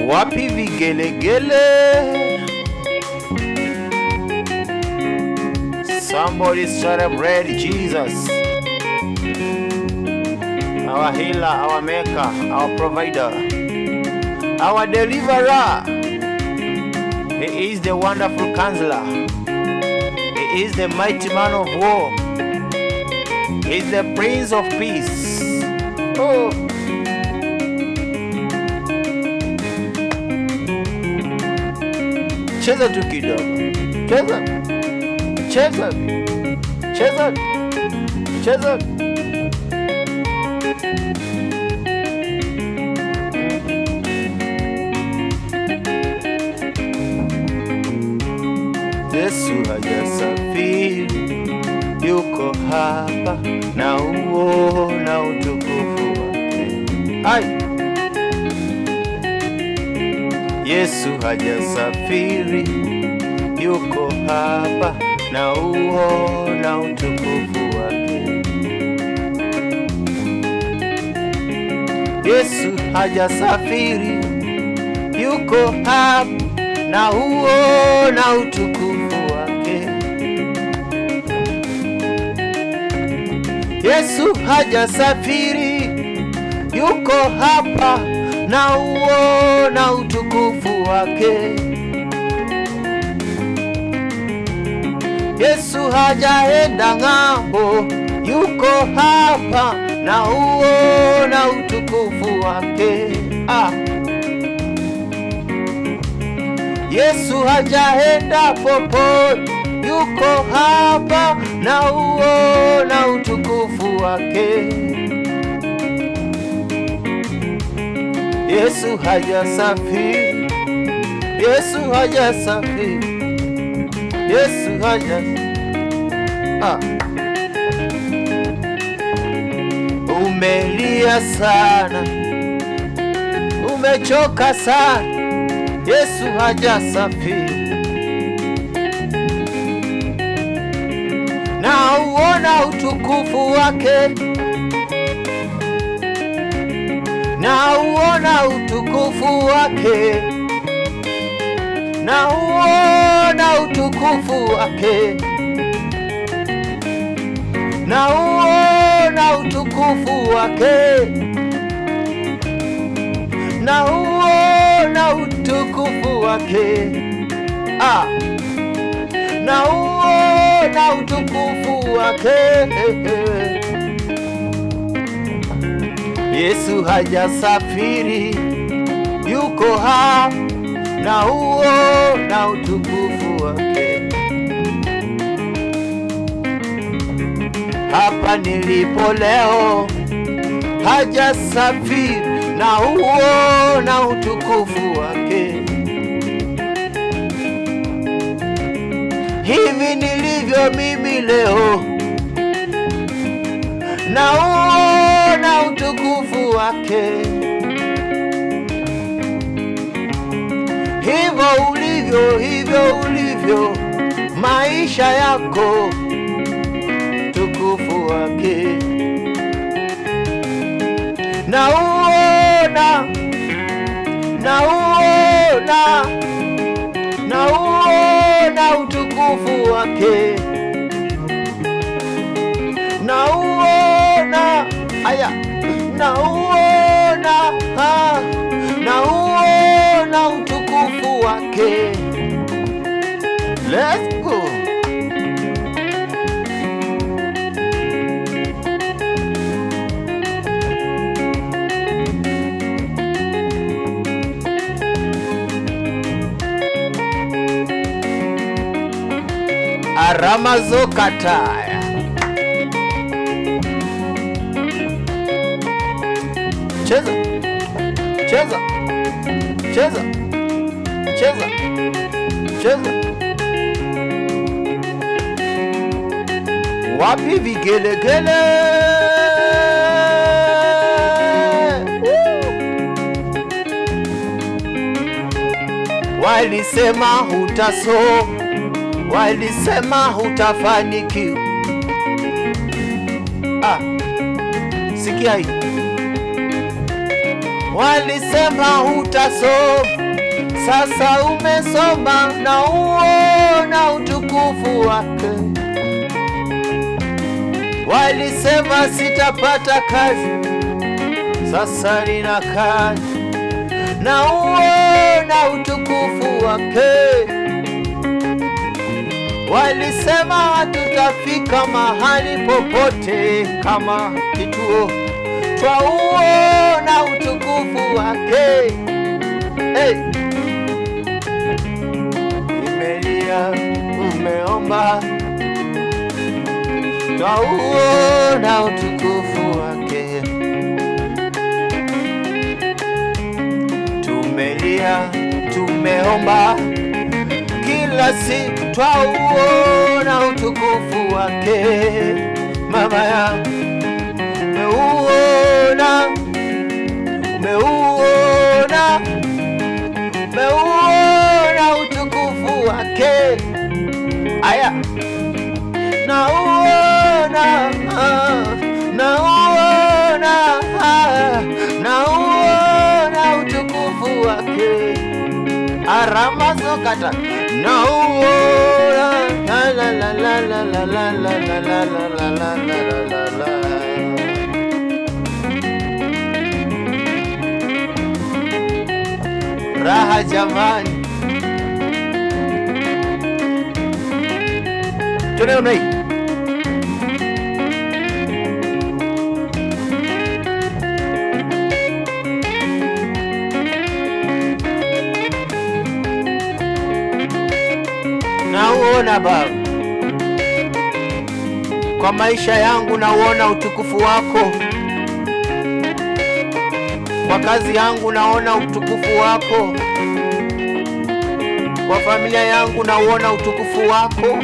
Wapi vigelegele? Somebody celebrate Jesus, our healer, our maker, our provider, our deliverer. He is the wonderful counselor. He is the mighty man of war. He is the Prince of Peace. Oh, cheza tu kidogo, cheza, cheza, cheza, cheza. Yesu hajasafiri, yuko hapa na uona utukufu wake. Ai! Yesu hajasafiri, yuko hapa na uona utukufu wake. Yesu hajasafiri, yuko hapa na uona utukufu wake. Yesu hajasafiri, yuko hapa na uona utukufu wake. Yesu hajaenda ng'ambo, yuko hapa na uona utukufu wake. Yesu hajaenda popote, yuko hapa na uona utukufu wake. Yesu hajasafiri, Yesu hajasafiri, Yesu hajasafiri. Umelia sana, umechoka sana, Yesu hajasafiri na uona utukufu wake, na uona utukufu wake, na uona utukufu wake, na uona utukufu wake, na uona utukufu wake. Na uona utukufu wake. Yesu hajasafiri, yuko hapa na uona utukufu wake. Hapa nilipo leo, hajasafiri na uona utukufu wake. Hivi nilivyo mimi leo, na uona utukufu wake. Hivyo ulivyo maisha yako, utukufu wake. Na uona utukufu wake. Na uona utukufu wake. Let's go. Aramazokataya. Cheza, cheza, cheza, cheza, cheza. Wapi vigelegele? Walisema hutasoma, walisema hutafanikiwa. Sikia hii. Walisema hutasoma, Sasa umesoma na uona utukufu wake. Walisema sitapata kazi, sasa nina kazi na uona utukufu wake. Walisema hatutafika mahali popote kama kituo, twauona utukufu wake. Hey. Imelia, umeomba, twauona utukufu wake. Tumelia, tumeomba, kila siku twauona utukufu wake. Mama yangu, umeuona, umeuona, umeuona utukufu wake. Aya, nauona, nauona, nauona utukufu wake. Aramazokata, nauona, la la la la la la la la la la la la la la. Raha jamani, tunaona hii. Nauona Baba, kwa maisha yangu nauona utukufu wako. Kwa kazi yangu naona utukufu wako. Kwa familia yangu nauona utukufu wako.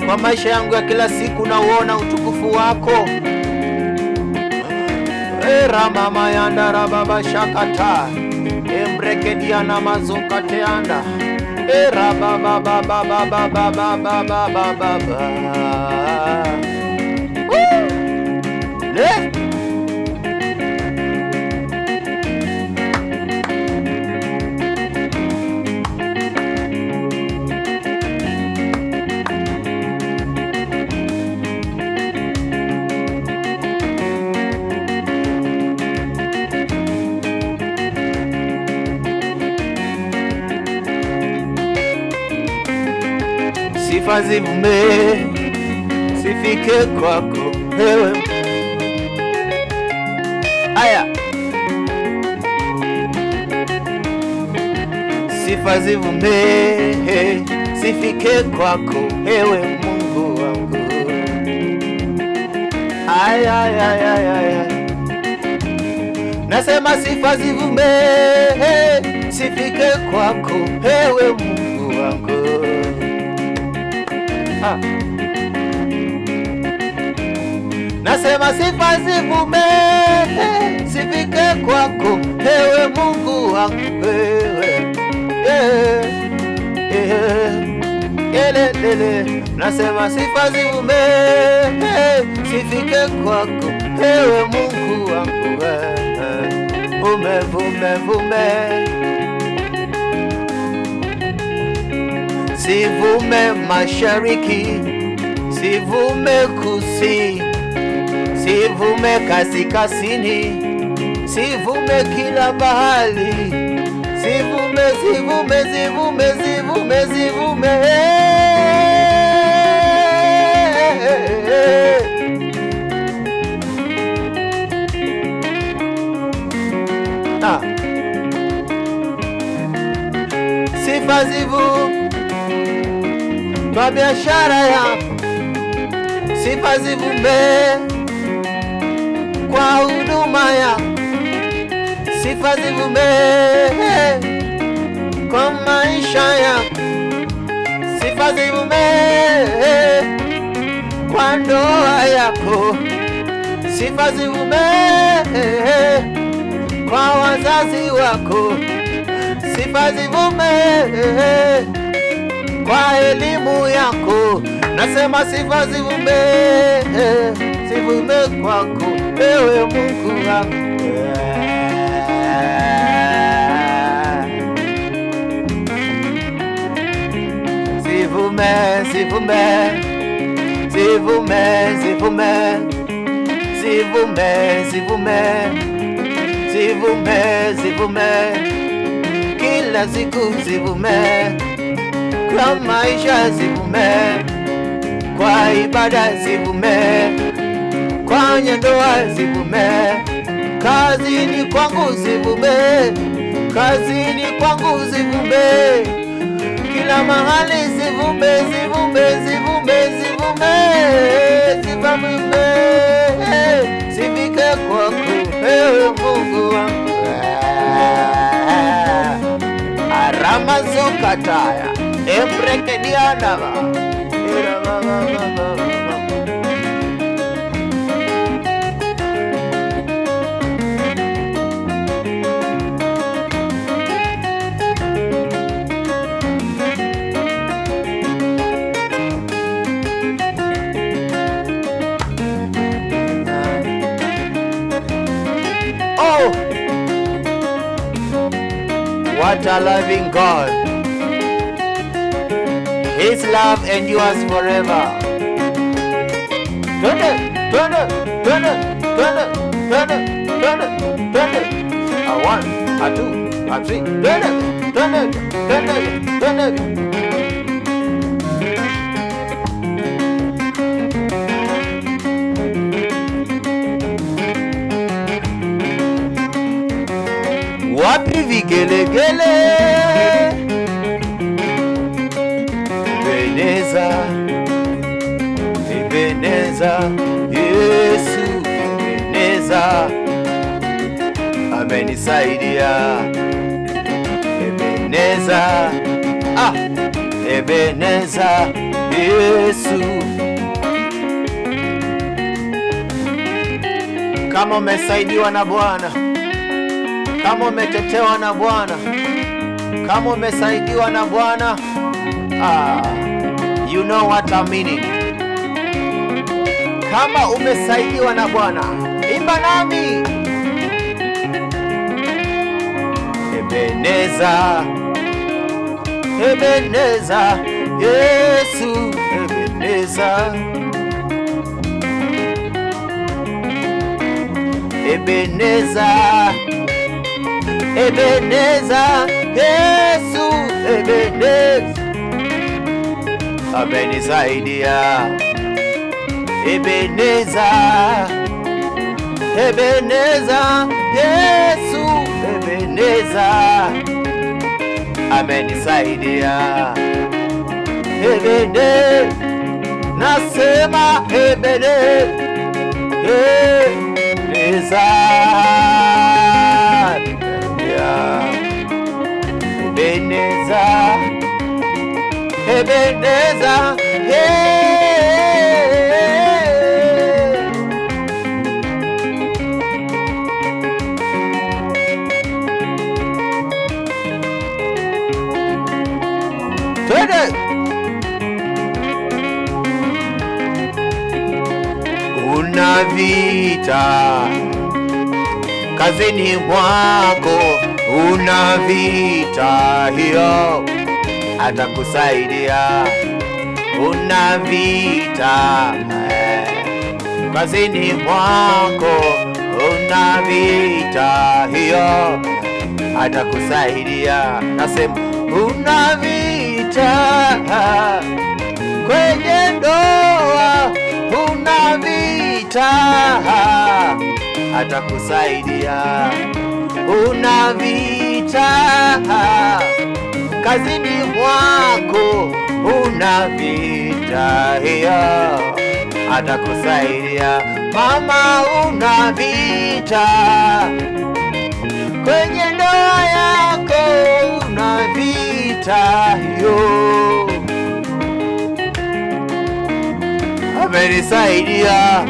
Kwa maisha yangu ya kila siku nauona utukufu wako. Ramama yanda rababa shakata embrekediana mazunkateanda rababa baba baba baba baba baba. Sifa zivume, sifike kwako wewe. Aya, sifa zivume, sifike kwako wewe Mungu wangu. Aya, aya, aya, aya. Nasema sifa zivume, sifike kwako wewe Mungu wangu. Nasema sifa zivume, sifike kwako ewe Mungu wangu wewe. Nasema sifa zivume, sifike kwako ewe Mungu wangu wewe. Vume vume, sivume mashariki, sivume kusi, sivume kaskazini, sivume kila bahali, sivume sivume sivume sivume sivume. Sifa zivume kwa biashara yako, sifa zivume kwa huduma yako, sifa zivume kwa maisha yako, sifa zivume kwa ndoa yako, sifa zivume kwa wazazi wako, sifa zivume kwa elimu yako. Nasema sifa zivume, zivume kwako ewe Mungu wangu. zivume, zivume, zivume, zivume, zivume, zivume, zivume, kila siku zivume, kwa maisha zivume, kwa ibada zivume, kwenye ndoa zivume, kazini kwangu zivume, kazini kwangu zivume, kila mahali zivume, zivume, zivume, zivume, zivume, zifike kwako Mungu wangu. Aramazokataya embrekedianava what a loving God. His love endures forever. Turn it, turn it, turn it, turn it, turn it, turn it, turn it. A one, a two, a three. Turn it, turn it, turn it, turn it. Wapi vigelegele, Ebeneza, Ebeneza, Yesu Ebeneza, amenisaidia. Ebeneza, Ebeneza, Yesu. Kama umesaidiwa na Bwana, kama umetetewa na Bwana, kama umesaidiwa na Bwana, you know what I'm meaning. Kama umesaidiwa na Bwana, imba nami. Ebeneza, Ebeneza, Yesu Ebeneza, Ebeneza, Ebeneza, Yesu Ebeneza, amenisaidia. Ebeneza, Ebeneza, Yesu Ebeneza, amenisaidia. Ebeneza, nasema Ebeneza, Ebeneza, Ebeneza, twende. Una vita kazini mwako, una vita hiyo, atakusaidia. Una vita kazini mwako, una vita hiyo, atakusaidia. Nasema una vita kwenye ndoa, una vita, atakusaidia. Una vita kazini mwako, una vita hiyo, atakusaidia. Mama, una vita kwenye ndoa yako, una vita hiyo, amenisaidia.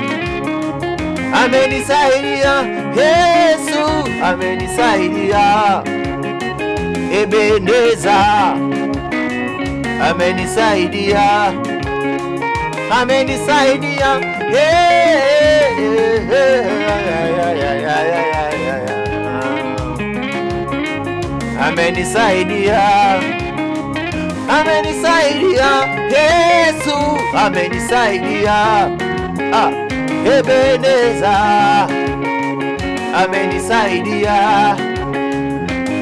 Amenisaidia, Yesu amenisaidia. Ebeneza, amenisaidia. Amenisaidia, amenisaidia. amenisaidia, Yesu amenisaidia, Ebeneza amenisaidia,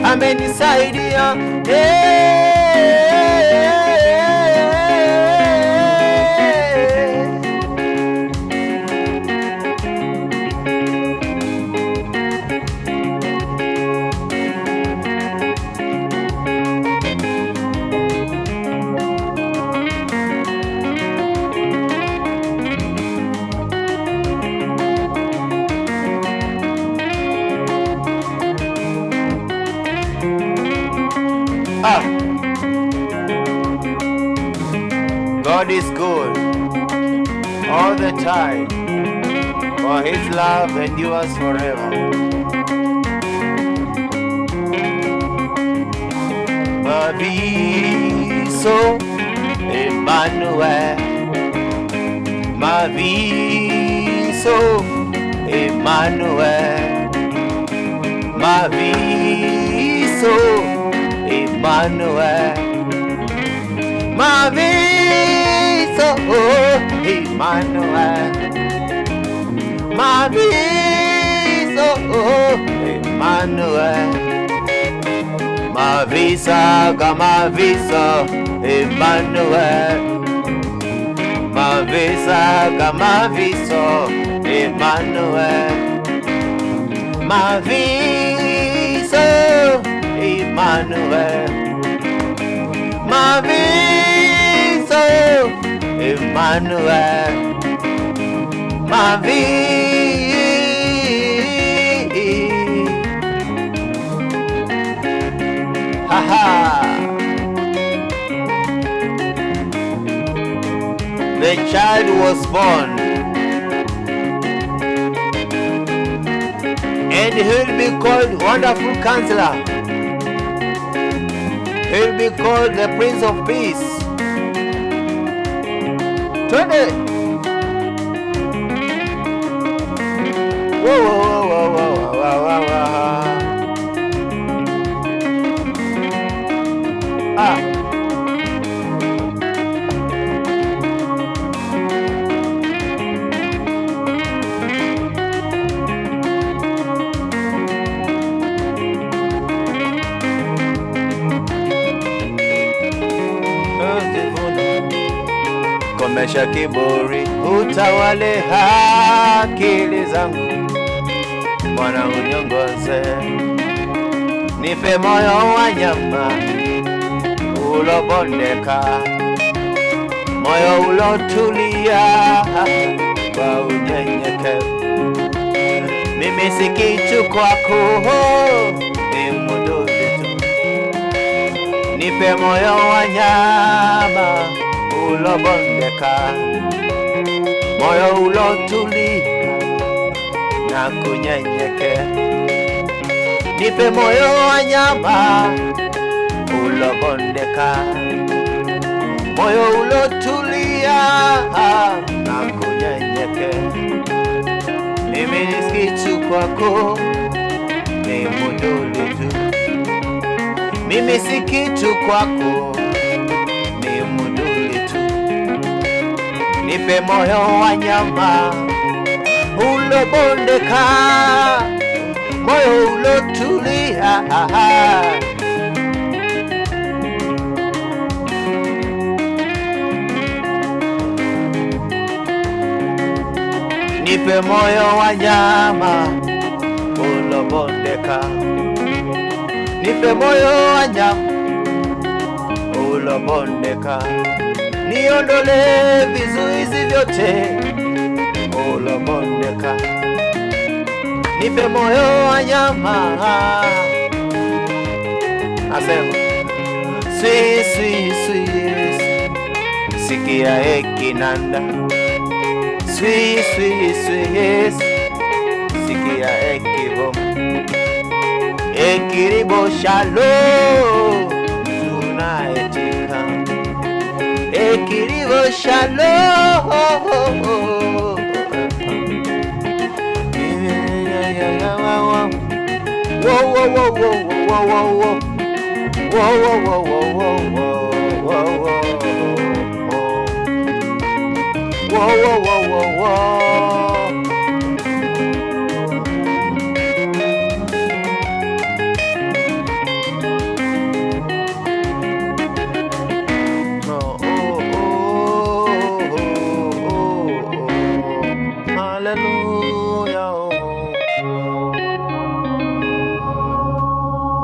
amenisaidia, God is good all the time, for His love endures forever. Maviso Emmanuel, Maviso Emmanuel, Maviso Emmanuel, Maviso Emmanuel, Maviso Emmanuel, Mavisa Gamaviso Emmanuel, Mavisa Gamaviso Emmanuel, Maviso Emmanuel, Maviso Emmanuel, The child was born, and he will be called Wonderful Counselor. He will be called the Prince of Peace. Twende! Whoa, whoa, whoa, whoa, whoa, whoa, whoa. Komesha kiburi, utawale akili zangu, Bwana uniongoze, nipe moyo wa nyama ulobondeka, moyo ulotulia kwa unyenyekevu. Mimi si kitu kwako, ni mdudu tu, nipe moyo wa nyama ulobondeka, moyo ulotulia na kunyenyekea. Nipe moyo wa nyama ulobondeka, moyo ulotulia na kunyenyekea. Mimi ni kitu kwako, ni muduli tu. Mimi si kitu kwako, ni muduli tu. Nipe moyo wa nyama ulobondeka, moyo ulotulia. Nipe moyo wa nyama ulobondeka, nipe moyo wa nyama ulobondeka, niondole vizuizi vyote ulobondeka. Nipe moyo wa nyama, asema sweet, sweet, sweet, sikia ekinanda. Sweet, sweet, sweet, sikia ekivom, ekiribo shalom, tunaetika, ekiribo shalom. Whoa, whoa, whoa, whoa, whoa, whoa, whoa, whoa, whoa, whoa, whoa.